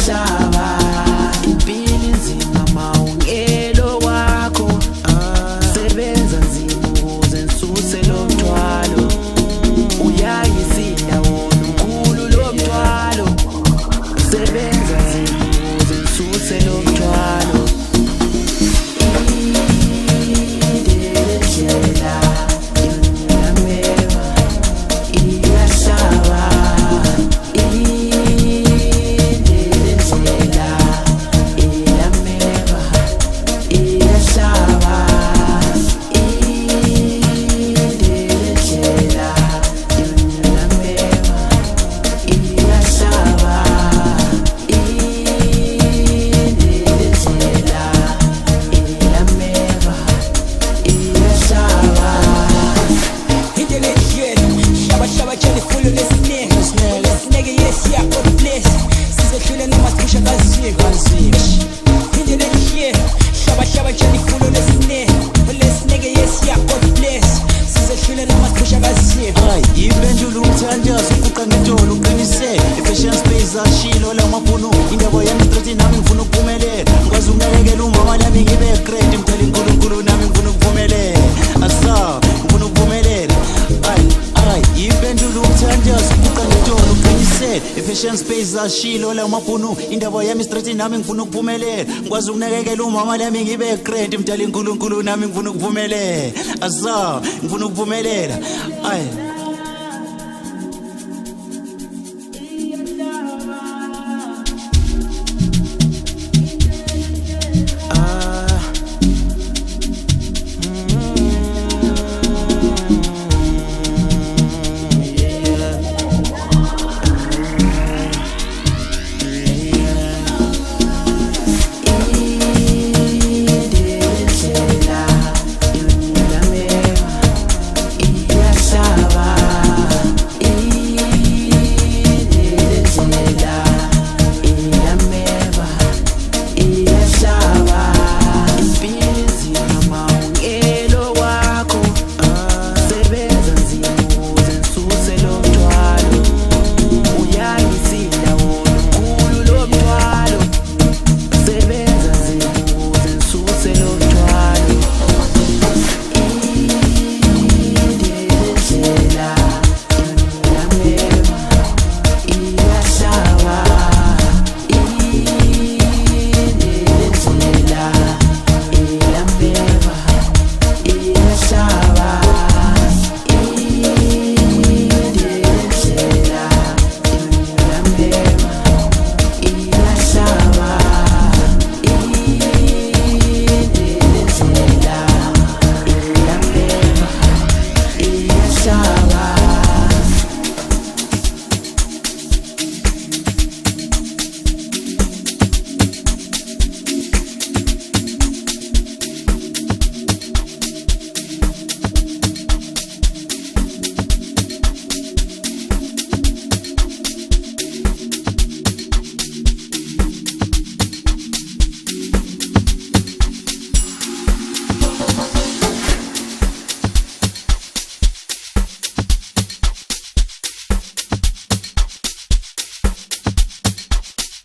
iyashaba impilo nzima mawungelo wakho sebenza nzima ukuze nsuse lo mthwalo uyayizinda wona umkhulu lo mthwalo sebenza nzima ukuze nsuse lo mthwalo Ashilo la mafunu indaba yami straight nami ngifuna ukuphumelela ngikwazi ukunakekela umama nami ngibe great mthali uNkulunkulu nami ngifuna ukuphumelela asa ngifuna ukuphumelela ay impendulo umthandazo uqangetolo uqinisele efashion space ashilo la mafunu indaba yami straight nami ngifuna ukuphumelela ngikwazi ukunakekela umama nami ngibe great mthali uNkulunkulu nami ngifuna ukuphumelela asa ngifuna ukuphumelela ay